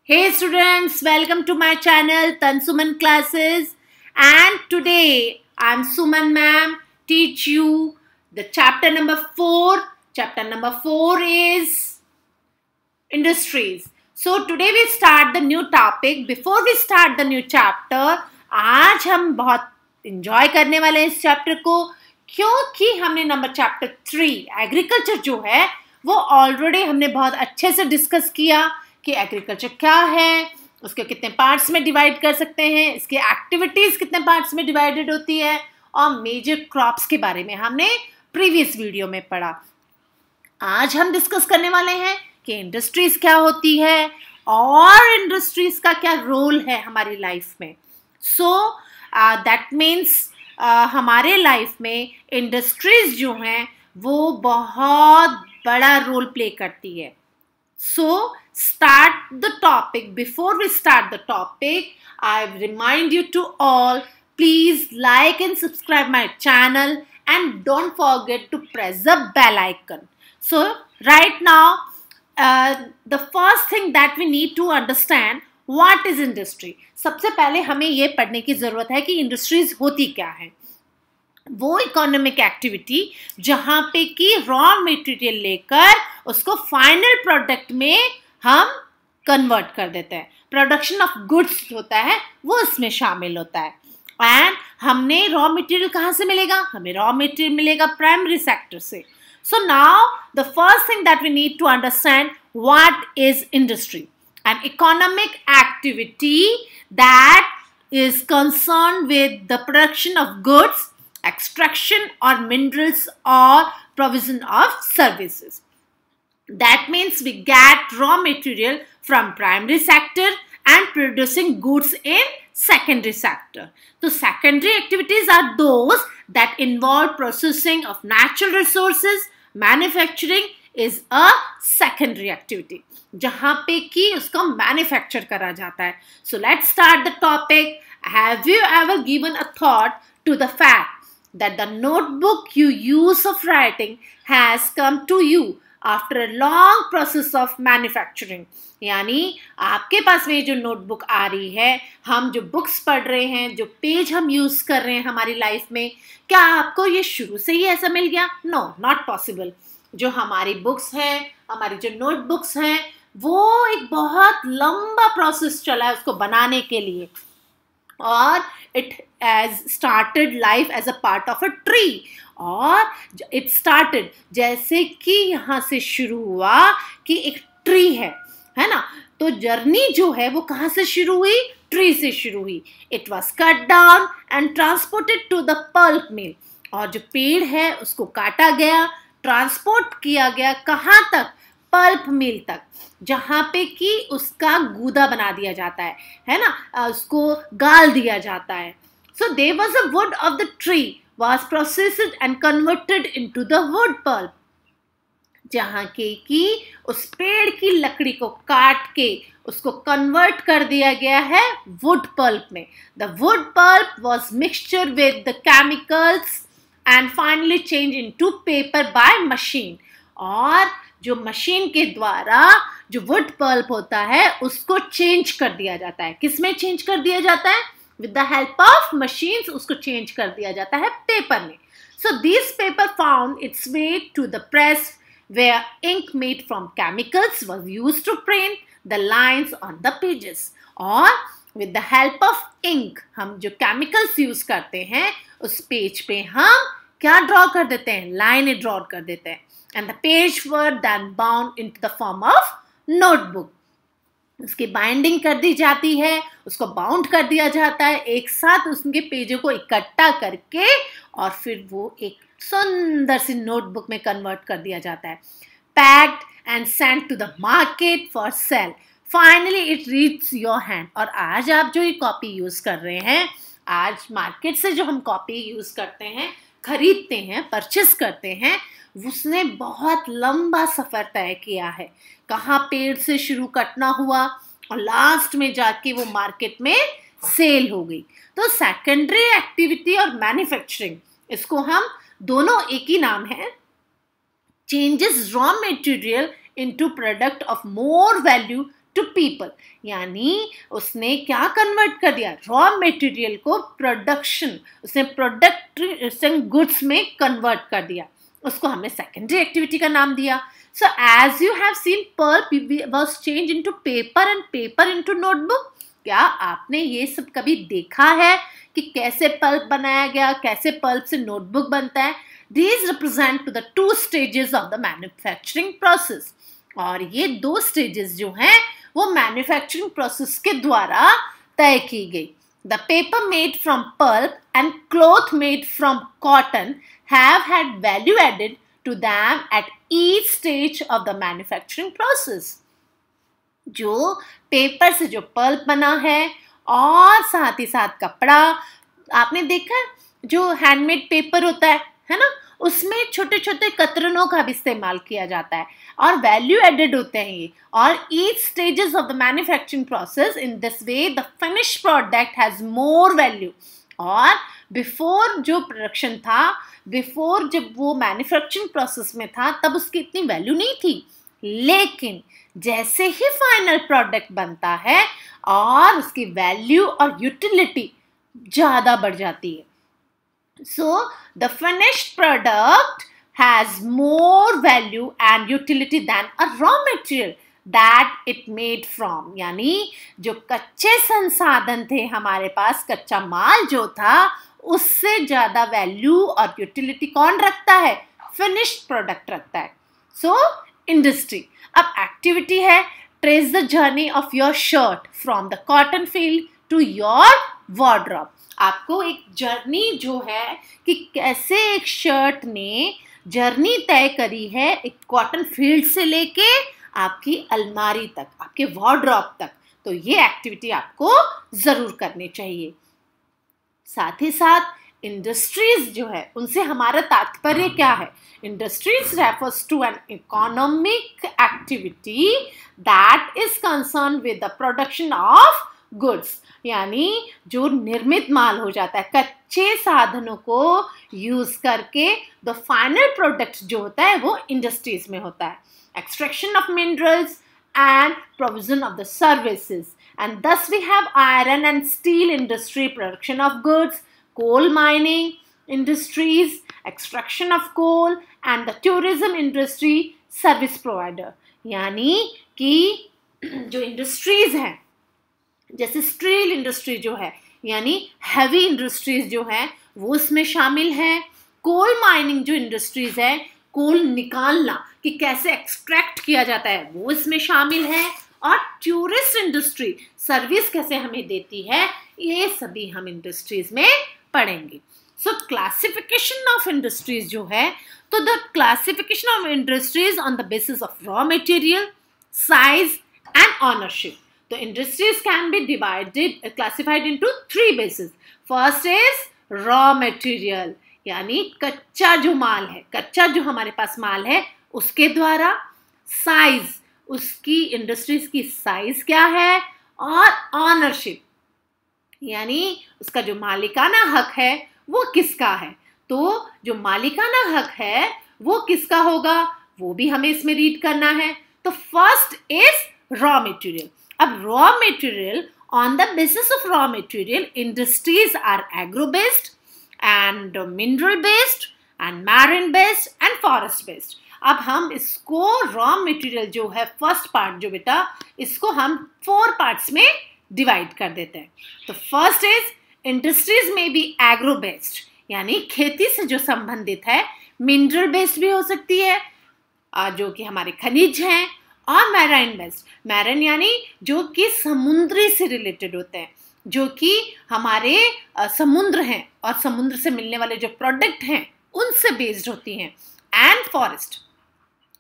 Hey students, welcome to my channel Tansuman Classes, and today I'm Suman ma'am teach you the chapter number 4. Chapter number 4 is industries. So today we start the new topic. Before we start the new chapter, आज हम बहुत enjoy करने वाले हैं इस chapter को, क्योंकि हमने नंबर चैप्टर 3 एग्रीकल्चर जो है वो ऑलरेडी हमने बहुत अच्छे से डिस्कस किया कि एग्रीकल्चर क्या है, उसके कितने पार्ट्स में डिवाइड कर सकते हैं, इसकी एक्टिविटीज़ कितने पार्ट्स में डिवाइडेड होती है, और मेजर क्रॉप्स के बारे में हमने प्रीवियस वीडियो में पढ़ा। आज हम डिस्कस करने वाले हैं कि इंडस्ट्रीज़ क्या होती है और इंडस्ट्रीज़ का क्या रोल है हमारी लाइफ में। सो दैट मीन्स हमारे लाइफ में इंडस्ट्रीज़ जो हैं वो बहुत बड़ा रोल प्ले करती है। So start the topic. Before we start the topic, I remind you to all, please like and subscribe my channel and don't forget to press the bell icon. So right now, the first thing that we need to understand, what is industry? सबसे पहले हमें ये पढ़ने की ज़रूरत है कि industries होती क्या है। वो इकोनॉमिक एक्टिविटी जहाँ पे कि रॉ मटेरियल लेकर उसको फाइनल प्रोडक्ट में हम कन्वर्ट कर देते हैं। प्रोडक्शन ऑफ गुड्स होता है वो इसमें शामिल होता है। एंड हमने रॉ मटेरियल कहाँ से मिलेगा? हमें रॉ मटेरियल मिलेगा प्राइमरी सेक्टर से। So now the first thing that we need to understand, what is industry? An economic activity that is concern with the production of goods, extraction or minerals or provision of services. That means we get raw material from primary sector and producing goods in secondary sector. So secondary activities are those that involve processing of natural resources. Manufacturing is a secondary activity जहाँ पे कि उसको manufacture करा जाता है. So let's start the topic. Have you ever given a thought to the fact that the notebook you use of writing has come to you after a long process of manufacturing? यानी आपके पास में जो notebook आ रही है, हम जो books पढ़ रहे हैं, जो पेज हम यूज़ कर रहे हैं हमारी लाइफ में, क्या आपको ये शुरू से ही ऐसा मिल गया? No, not possible. जो हमारी बुक्स हैं, हमारी जो नोटबुक्स हैं, वो एक बहुत लंबा प्रोसेस चला है उसको बनाने के लिए, और it has started life as a part of a tree, और it started जैसे कि यहाँ से शुरू हुआ कि एक ट्री है ना, तो जर्नी जो है वो कहाँ से शुरू हुई? ट्री से शुरू हुई। It was cut down and transported to the pulp mill, और जो पेड़ है उसको काटा गया, ट्रांसपोर्ट किया गया कहाँ तक? पल्प मिल तक, जहाँ पे कि उसका गूदा बना दिया जाता है ना, उसको गाल दिया जाता है। So there was a wood of the tree was processed and converted into the wood pulp, जहाँ के कि उस पेड़ की लकड़ी को काट के उसको कन्वर्ट कर दिया गया है वुड पल्प में। The wood pulp was mixture with the chemicals and finally changed into paper by machine, और जो मशीन के द्वारा जो वुड पल्प होता है उसको चेंज कर दिया जाता है। किसमें चेंज कर दिया जाता है? With the help of machines उसको चेंज कर दिया जाता है पेपर में। So this paper found its way to the press where ink made from chemicals was used to print the lines on the pages, और with the help of ink हम जो chemicals use करते हैं उस page पे हम क्या draw कर देते हैं? लाइनें ड्रॉ कर देते हैं। And the page were then bound into the form of notebook. उसकी बाइंडिंग कर दी जाती है, उसको बाउंड कर दिया जाता है, एक साथ उसके पेजों को इकट्ठा करके, और फिर वो एक सुंदर सी नोटबुक में कन्वर्ट कर दिया जाता है। Packed and sent to the market for sale, finally it reach your hand. और आज आप जो ये कॉपी यूज़ कर रहे हैं, आज मार्केट से जो हम कॉपी यूज़ करते हैं, खरीदते हैं, परचेस करते हैं, उसने बहुत लंबा सफ़र तय किया है। कहाँ पेड़ से शुरू कटना हुआ और लास्ट में जाके वो मार्केट में सेल हो गई। तो सेकेंडरी एक्टिविटी और मैन्युफैक्चरिंग, इसको हम दोनों एक ही नाम है। Changes raw material into product of more value to people, यानी उसने क्या कन्वर्ट कर दिया, रॉ मटेरियल को प्रोडक्शन, उसने प्रोडक्शन गुड्स में कन्वर्ट कर दिया, उसको हमने सेकेंडरी एक्टिविटी का नाम दिया. So as you have seen, pulp was changed into paper and paper into notebook. क्या आपने ये सब कभी देखा है कि कैसे पल्प बनाया गया, कैसे पल्प से नोटबुक बनता है? These represent to the two stages of the manufacturing process. और ये दो स्टेजेस जो हैं वो मैन्युफैक्चरिंग प्रोसेस के द्वारा तय की गई. The paper made from pulp and cloth made from cotton have had value added to them at each stage of the manufacturing process. जो पेपर से जो पल्प बना है और साथ ही साथ कपड़ा, आपने देखा जो हैंडमेड पेपर होता है ना, उसमें छोटे छोटे कतरनों का भी इस्तेमाल किया जाता है और वैल्यू एडेड होते हैं ये. और each stages of the manufacturing process, in this way the finish product has more value. और बिफोर जो प्रोडक्शन था, बिफोर जब वो मैन्युफैक्चरिंग प्रोसेस में था, तब उसकी इतनी वैल्यू नहीं थी. लेकिन जैसे ही फाइनल प्रोडक्ट बनता है और उसकी वैल्यू और यूटिलिटी ज़्यादा बढ़ जाती है. So the finished product has more value and utility than a raw material that it made from. यानी जो कच्चे संसाधन थे हमारे पास, कच्चा माल जो था, उससे ज़्यादा वैल्यू और यूटिलिटी कौन रखता है? फिनिश्ड प्रोडक्ट रखता है. So industry. अब एक्टिविटी है, trace the journey of your shirt from the cotton field to your wardrobe. आपको एक जर्नी जो है कि कैसे एक शर्ट ने जर्नी तय करी है एक कॉटन फील्ड से लेके आपकी अलमारी तक, आपके वार्डरोब तक. तो ये एक्टिविटी आपको ज़रूर करनी चाहिए. साथ ही साथ इंडस्ट्रीज जो है उनसे हमारा तात्पर्य क्या है? Industries refers to an economic activity that is concern with the production of goods. यानी जो निर्मित माल हो जाता है, कच्चे साधनों को यूज करके द फाइनल प्रोडक्ट जो होता है वो इंडस्ट्रीज में होता है. Extraction of minerals and provision of the services, and thus we have iron and steel industry, production of goods, coal mining industries, extraction of coal, and the tourism industry, service provider. यानी कि जो industries हैं, जैसे steel industry जो है, यानी heavy industries जो है वो इसमें शामिल है. कोल माइनिंग जो इंडस्ट्रीज है, कोल निकालना कि कैसे एक्सट्रैक्ट किया जाता है, वो इसमें शामिल है. और टूरिस्ट इंडस्ट्री सर्विस कैसे हमें देती है, ये सभी हम इंडस्ट्रीज में पढ़ेंगे. सो क्लासिफिकेशन ऑफ इंडस्ट्रीज जो है, तो the classification of industries on the basis of raw material, size and ownership. तो industries can be divided, classified into 3 basis. First is raw material, यानी कच्चा जो माल है, कच्चा जो हमारे पास माल है उसके द्वारा. साइज, उसकी इंडस्ट्रीज की साइज क्या है. और ऑनरशिप, यानी उसका जो मालिकाना हक है वो किसका है. तो जो मालिकाना हक है वो किसका होगा, वो भी हमें इसमें रीड करना है. तो फर्स्ट इज रॉ मटेरियल. अब raw material, on the basis of raw material industries are agro based and mineral based and marine based and forest based. अब हम इसको रॉ मटेरियल जो है फर्स्ट पार्ट जो बेटा, इसको हम 4 पार्ट्स में डिवाइड कर देते हैं. तो फर्स्ट इज इंडस्ट्रीज में भी एग्रो बेस्ड, यानी खेती से जो संबंधित है. मिनरल बेस्ड भी हो सकती है जो कि हमारे खनिज हैं. और मैराइन बेस्ड, मैराइन यानी जो कि समुद्री से रिलेटेड होते हैं, जो कि हमारे समुद्र हैं और समुद्र से मिलने वाले जो प्रोडक्ट हैं उनसे बेस्ड होती हैं. एंड फॉरेस्ट,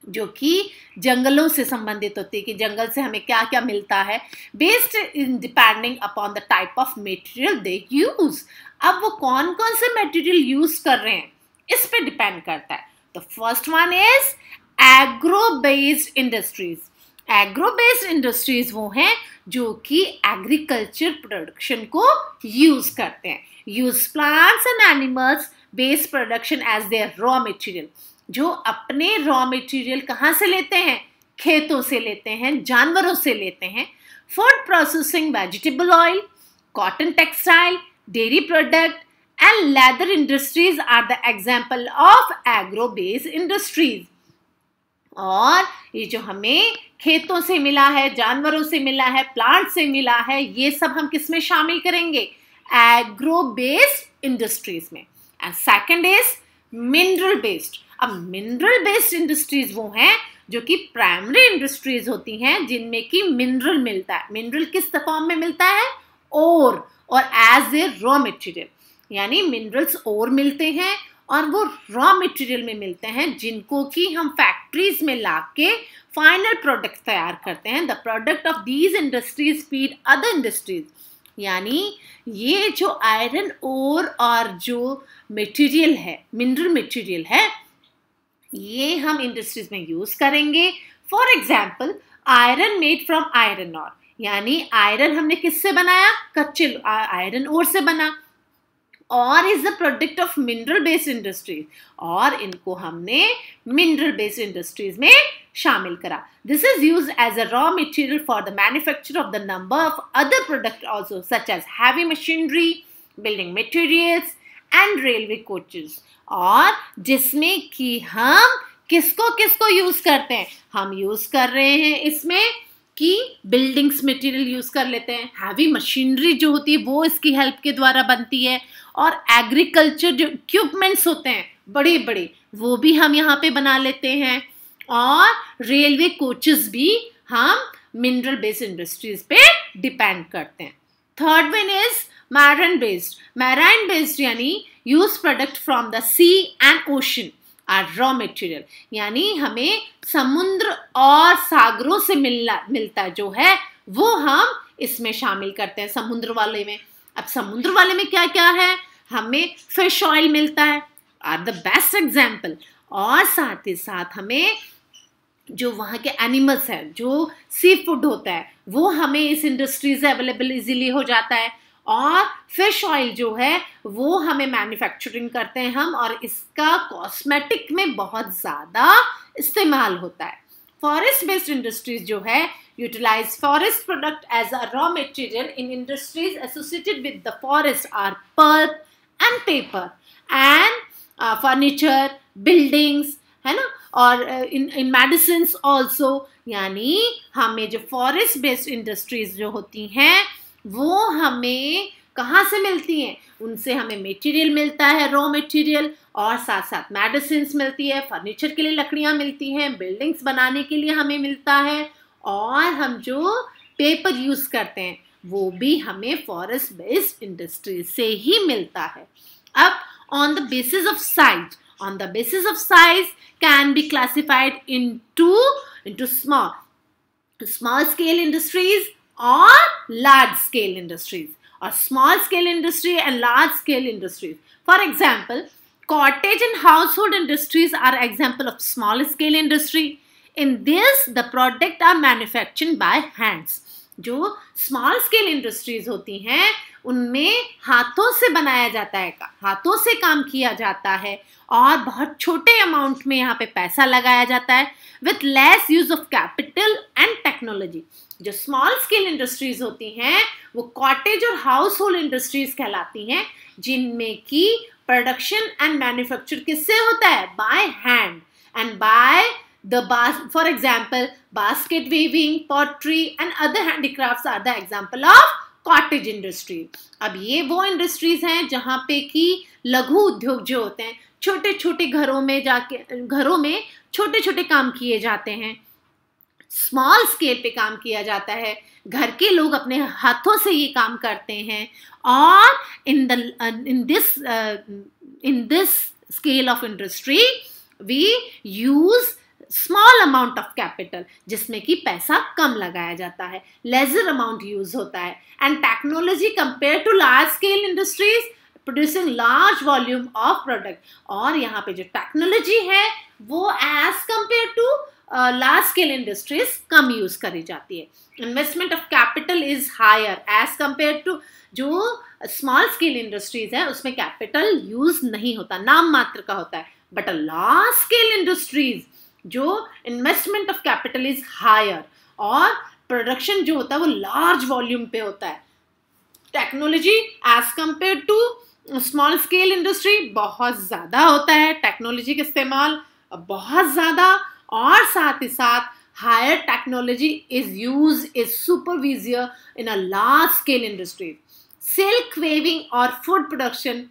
जो कि जंगलों से संबंधित होती है कि जंगल से हमें क्या क्या मिलता है. Based in depending upon the type of material they use. अब वो कौन कौन से मटेरियल यूज कर रहे हैं इस पे डिपेंड करता है. तो first one is agro based industries. Agro based industries वो हैं जो कि एग्रीकल्चर प्रोडक्शन को यूज करते हैं. Use plants and animals based production as their raw material. जो अपने रॉ मटेरियल कहाँ से लेते हैं, खेतों से लेते हैं, जानवरों से लेते हैं. Food processing, vegetable oil, cotton textile, dairy product and leather industries are the example of agro based industries. और ये जो हमें खेतों से मिला है, जानवरों से मिला है, प्लांट से मिला है, ये सब हम किस में शामिल करेंगे? एग्रो बेस्ड इंडस्ट्रीज में. And second is mineral based. अब मिनरल बेस्ड इंडस्ट्रीज वो हैं जो कि प्राइमरी इंडस्ट्रीज होती हैं जिनमें कि मिनरल मिलता है. मिनरल किस फॉर्म में मिलता है? ओर, और एज ए रॉ मटेरियल. यानी मिनरल्स और मिलते हैं और वो रॉ मटेरियल में मिलते हैं जिनको कि हम फैक्ट्रीज में लाके फाइनल प्रोडक्ट तैयार करते हैं. The product of these industries feed other industries. यानी ये जो आयरन ओर और जो मटेरियल है, मिनरल मटेरियल है, ये हम इंडस्ट्रीज में यूज करेंगे. For example iron made from iron ore. यानी आयरन हमने किससे बनाया? कच्चे आयरन ओर से बना. और is the product of mineral based industries. और इनको हमने मिनरल बेस्ड इंडस्ट्रीज में शामिल करा. This is used as a raw material for the manufacture of the number of other product also such as heavy machinery, building materials and railway coaches. और जिसमें कि हम किसको किसको यूज करते हैं? हम यूज कर रहे हैं इसमें कि बिल्डिंग्स मटेरियल यूज कर लेते हैं, हैवी मशीनरी जो होती है वो इसकी हेल्प के द्वारा बनती है, और एग्रीकल्चर जो इक्विपमेंट्स होते हैं बड़े बड़े वो भी हम यहाँ पे बना लेते हैं. और रेलवे कोचेस भी हम मिनरल बेस्ड इंडस्ट्रीज पे डिपेंड करते हैं. Third one is marine based. Marine based यानी use product from the sea and ocean are raw material. यानी हमें समुद्र और सागरों से मिलता जो है वो हम इसमें शामिल करते हैं समुद्र वाले में. अब समुद्र वाले में क्या क्या है? हमें फिश ऑयल मिलता है, आर द बेस्ट एग्जाम्पल. और साथ ही साथ हमें जो वहाँ के एनिमल्स हैं, जो सी फूड होता है, वो हमें इस इंडस्ट्री से अवेलेबल इजीली हो जाता है. और फिश ऑयल जो है वो हमें मैन्युफैक्चरिंग करते हैं हम, और इसका कॉस्मेटिक में बहुत ज़्यादा इस्तेमाल होता है. फॉरेस्ट बेस्ड इंडस्ट्रीज जो है utilize forest product as a raw material in industries associated with the forest are pulp and paper and furniture, buildings, है ना, और in medicines also. यानी हमें जो forest based industries जो होती हैं वो हमें कहाँ से मिलती हैं? उनसे हमें मटेरियल मिलता है, रॉ मटेरियल, और साथ साथ मेडिसिन्स मिलती है, फर्नीचर के लिए लकड़ियाँ मिलती हैं, बिल्डिंग्स बनाने के लिए हमें मिलता है, और हम जो पेपर यूज करते हैं वो भी हमें फॉरेस्ट बेस्ड इंडस्ट्री से ही मिलता है. अब on the basis of size can be classified into small scale industries और लार्ज स्केल इंडस्ट्रीज, और small scale industry and large scale industries. For example cottage and household industries are example of small scale industry. In this, the product are manufactured by hands. जो small scale industries होती हैं उनमें हाथों से बनाया जाता है, हाथों से काम किया जाता है, और बहुत छोटे अमाउंट में यहाँ पे पैसा लगाया जाता है, with less use of capital and technology. जो स्मॉल स्केल इंडस्ट्रीज होती हैं वो कॉटेज और हाउस होल्ड इंडस्ट्रीज कहलाती हैं, जिनमें की प्रोडक्शन एंड मैन्युफैक्चर किससे होता है? By hand and by the for example basket weaving, pottery and other handicrafts are the example of cottage industry. अब ये वो इंडस्ट्रीज हैं जहाँ पे कि लघु उद्योग जो होते हैं, छोटे छोटे घरों में छोटे छोटे काम किए जाते हैं, स्मॉल स्केल पे काम किया जाता है, घर के लोग अपने हाथों से ये काम करते हैं. और in this scale of industry we use small amount of capital, जिसमें कि पैसा कम लगाया जाता है, लेजर अमाउंट यूज होता है, and technology compare to large scale industries producing large volume of product. और यहाँ पे जो टेक्नोलॉजी है वो as compare to large scale industries कम यूज करी जाती है. Investment of capital is higher as compare to जो स्मॉल स्केल इंडस्ट्रीज है, उसमें कैपिटल यूज नहीं होता, नाम मात्र का होता है. बट लार्ज स्केल इंडस्ट्रीज जो investment of capital is higher और प्रोडक्शन जो होता है वो लार्ज वॉल्यूम पे होता है. Technology as compare to small scale industry बहुत ज़्यादा होता है, टेक्नोलॉजी का इस्तेमाल बहुत ज़्यादा, और साथ ही साथ higher technology is used is supervisor in a large scale industry. Silk weaving or food production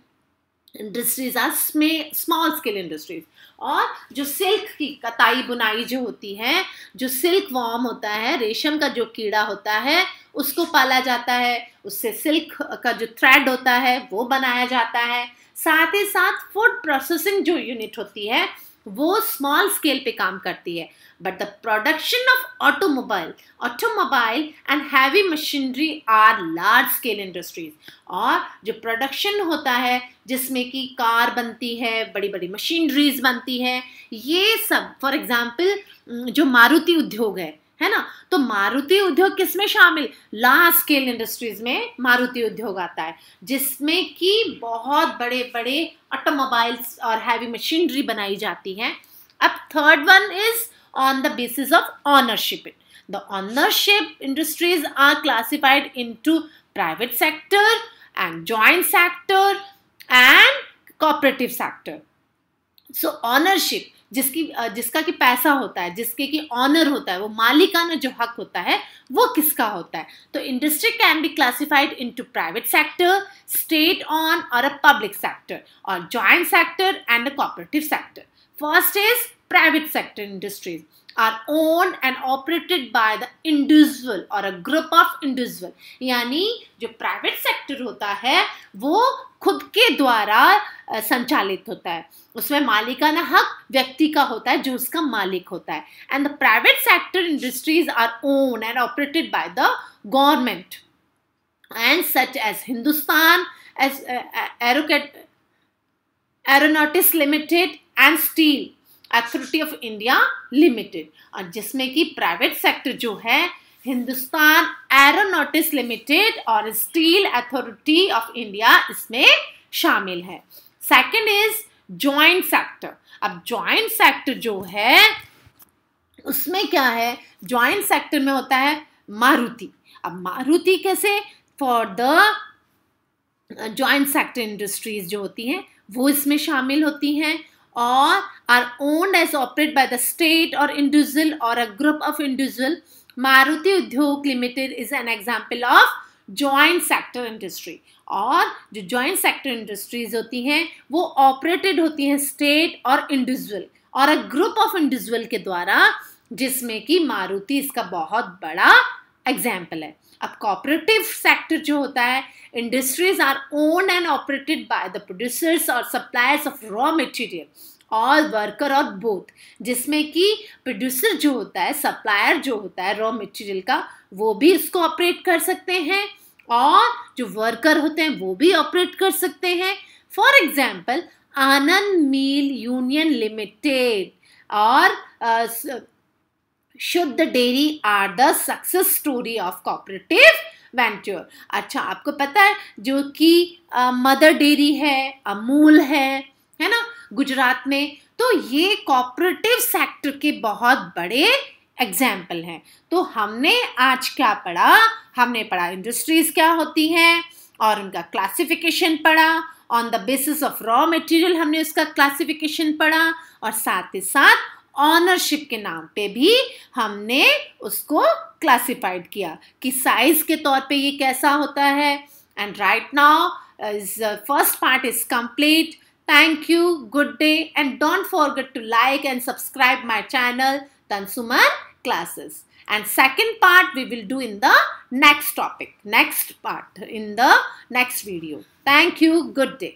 industries are small scale industries. और जो सिल्क की कताई बुनाई जो होती है, जो सिल्क वॉर्म होता है, रेशम का जो कीड़ा होता है, उसको पाला जाता है, उससे सिल्क का जो थ्रेड होता है वो बनाया जाता है. साथ ही साथ फूड प्रोसेसिंग जो यूनिट होती है वो स्मॉल स्केल पे काम करती है. But the production of automobile and heavy machinery are large scale industries. और जो प्रोडक्शन होता है जिसमें कि कार बनती है, बड़ी बड़ी मशीनरीज बनती है, ये सब फॉर एग्जांपल जो मारुति उद्योग है ना, तो मारुति उद्योग किसमें शामिल, लार्ज स्केल इंडस्ट्रीज में मारुति उद्योग आता है, जिसमें कि बहुत बड़े बड़े ऑटोमोबाइल्स और हैवी मशीनरी बनाई जाती हैं. अब third one is on the basis of ownership. The ownership industries are classified into private sector and joint sector and cooperative sector. So ownership जिसका कि पैसा होता है, जिसके कि ऑनर होता है, वो मालिकाना जो हक होता है वो किसका होता है. तो industry can be classified into private sector, state on और अ पब्लिक सेक्टर, और joint sector and a cooperative sector. First is private sector industries are owned and operated by the individual or a group of individual. यानी जो private sector होता है वो खुद के द्वारा संचालित होता है, उसमें मालिकाना हक व्यक्ति का होता है जो उसका मालिक होता है. And the private sector industries are owned and operated by the government and such as Hindustan as aeronautics limited and steel authority of India limited. और जिसमें कि प्राइवेट सेक्टर जो है हिंदुस्तान एरोनॉटिक्स लिमिटेड और स्टील अथॉरिटी ऑफ इंडिया इसमें शामिल है. Second is joint sector. अब जॉइंट सेक्टर जो है उसमें क्या है, जॉइंट सेक्टर में होता है मारुति. अब मारुति कैसे, for the joint sector industries जो होती हैं वो इसमें शामिल होती हैं और are owned as operated by the state or individual or a group of individual. Maruti Udyog Limited is an example of joint sector industry. और जो joint sector industries होती हैं वो operated होती हैं state और individual और a group of individual के द्वारा, जिसमें कि मारुति इसका बहुत बड़ा एग्जाम्पल है. अब cooperative sector जो होता है, industries are owned and operated by the producers or suppliers of raw material और वर्कर और बोथ, जिसमें कि प्रोड्यूसर जो होता है, सप्लायर जो होता है रॉ मटेरियल का, वो भी इसको ऑपरेट कर सकते हैं और जो वर्कर होते हैं वो भी ऑपरेट कर सकते हैं. For example Anand milk union limited और शुद्ध dairy are the success story of cooperative venture. अच्छा, आपको पता है जो कि मदर डेयरी है, अमूल है ना गुजरात में, तो ये कोऑपरेटिव सेक्टर के बहुत बड़े एग्जाम्पल हैं. तो हमने आज क्या पढ़ा, हमने पढ़ा इंडस्ट्रीज क्या होती हैं और उनका क्लासिफिकेशन पढ़ा, on the basis of raw material हमने उसका क्लासिफिकेशन पढ़ा, और साथ ही साथ ऑनरशिप के नाम पे भी हमने उसको क्लासिफाइड किया कि साइज के तौर पे ये कैसा होता है. And right now is first part is complete. Thank you, good day, and don't forget to like and subscribe my channel Tansuman Classes. And second part we will do in the next topic, next part in the next video. Thank you, good day.